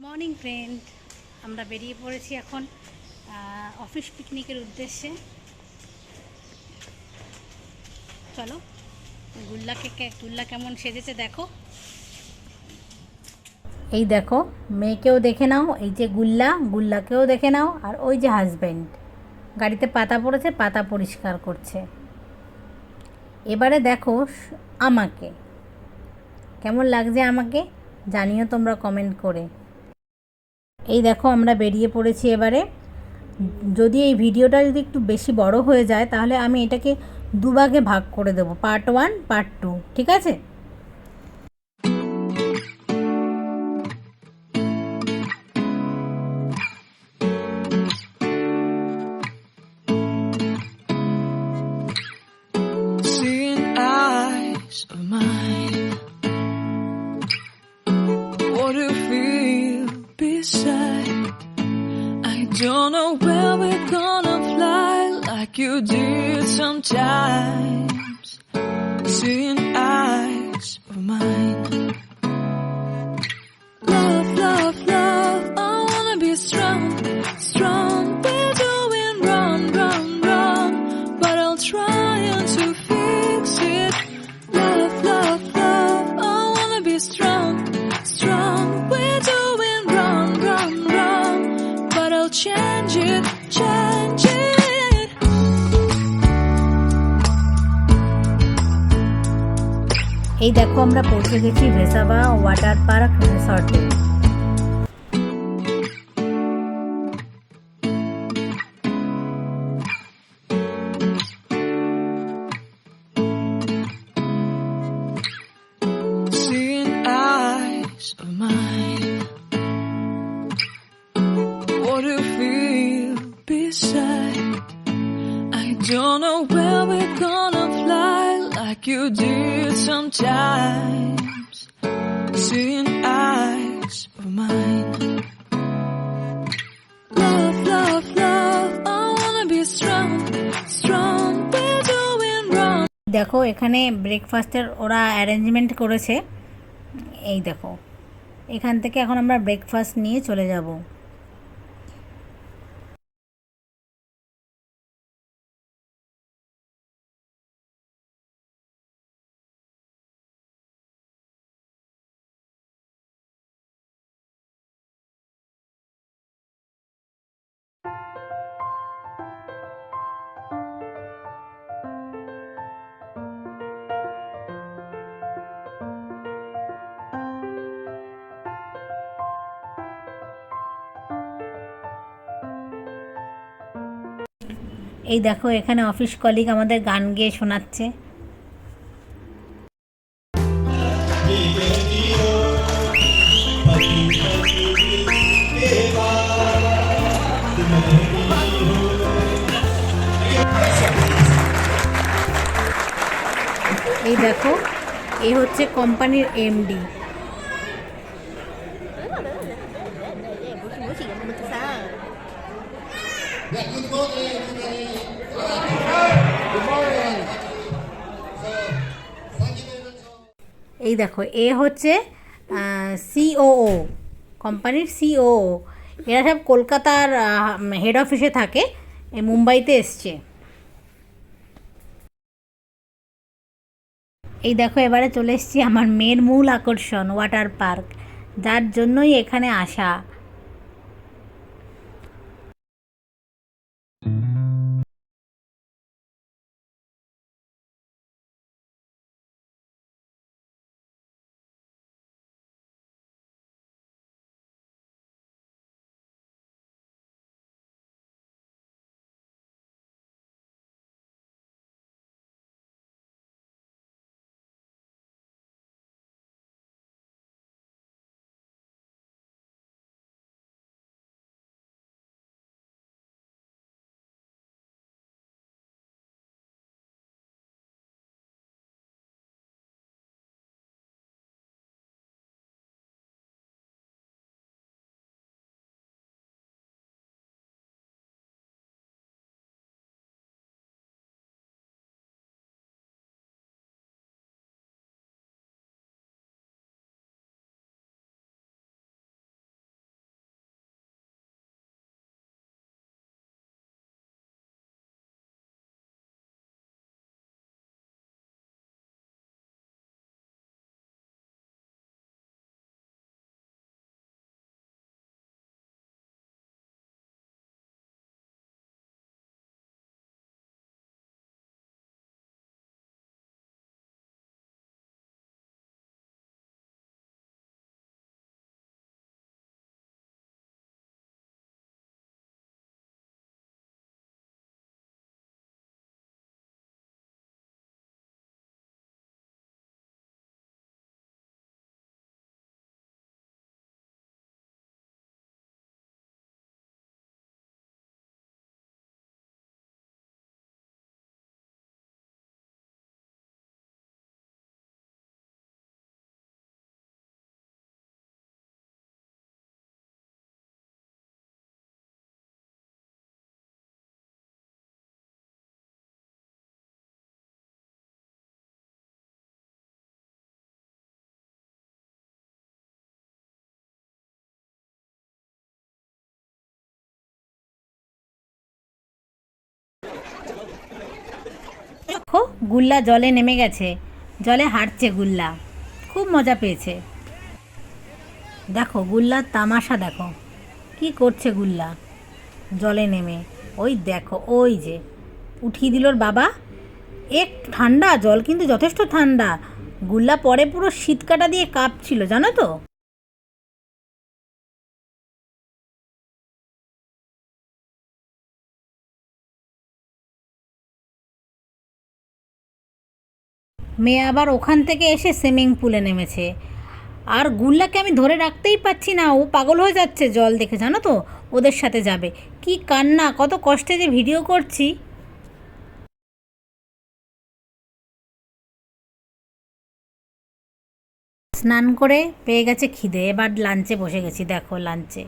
Morning friend, আমরা বেরিয়ে পড়েছি এখন অফিস পিকনিকের উদ্দেশ্যে। চলো, গুল্লা কেমন সেজেছে দেখো। এই দেখো, মেয়েকেও দেখে নাও, এই যে গুল্লাকেও দেখে নাও, আর ওই যে হাজব্যান্ড গাড়িতে পাতা পড়েছে, পাতা পরিষ্কার করছে। এবারে দেখো আমাকে কেমন লাগছে, আমাকে জানিও তোমরা কমেন্ট করে। এই দেখো আমরা বেরিয়ে পড়েছি এবারে। যদি এই ভিডিওটা যদি একটু বেশি বড় হয়ে যায় তাহলে আমি এটাকে দুভাগে ভাগ করে দেবো, পার্ট 1 পার্ট 2, ঠিক আছে? Seeing eyes of mine, what do you feel beside? I don't know where we're gonna fly like you did sometimes. Seeing eyes of mine, love, love, love, I wanna be strong, strong. We're doing wrong, wrong, wrong, but I'll try to fix it. Love, love, love, I wanna be strong, strong. We're doing wrong, wrong, wrong, but I'll change it, change it. এই দেখো আমরা পৌঁছে গেছি ভেসাভা water park রিসর্টে। Seeing eyes of mine, what do you feel beside? I don't know where we're gonna fly like you did sometimes. Seeing eyes of mine, love, love, love, I wanna be strong, strong. We're doing wrong. দেখো এখানে ব্রেকফাস্টের ওরা arrangement করেছে। এই দেখো, এখান থেকে এখন আমরা ব্রেকফাস্ট নিয়ে চলে যাব। এই দেখো এখানে অফিস কলিগ আমাদের গান গেয়ে শোনাচ্ছে। এই দেখো, এই হচ্ছে কোম্পানির এমডি। এই দেখো, এ হচ্ছে সিওও, কোম্পানির সিওও। এরা সব কলকাতার হেড অফিসে থাকে, এই মুম্বাইতে এসছে। এই দেখো এবারে চলে এসেছি আমার মেয়ের মূল আকর্ষণ ওয়াটার পার্ক, যার জন্যই এখানে আসা। গুল্লা জলে নেমে গেছে, জলে হাঁটছে গুল্লা, খুব মজা পেয়েছে। দেখো গুল্লার তামাশা দেখো, কি করছে গুল্লা জলে নেমে। ওই দেখো ওই যে উঠিয়ে দিল ওর বাবা। একটু ঠান্ডা জল, কিন্তু যথেষ্ট ঠান্ডা। গুল্লা পরে পুরো শীতকাটা দিয়ে কাঁপছিল, জানো তো। মেয়ে আবার ওখান থেকে এসে সুইমিং পুলে নেমেছে। আর গুল্লাকে আমি ধরে রাখতেই পারছি না, ও পাগল হয়ে যাচ্ছে জল দেখে, জানো তো। ওদের সাথে যাবে, কি কান্না, কত কষ্টে যে ভিডিও করছি। স্নান করে পেয়ে গেছে খিদে, এবার লাঞ্চে বসে গেছি, দেখো লাঞ্চে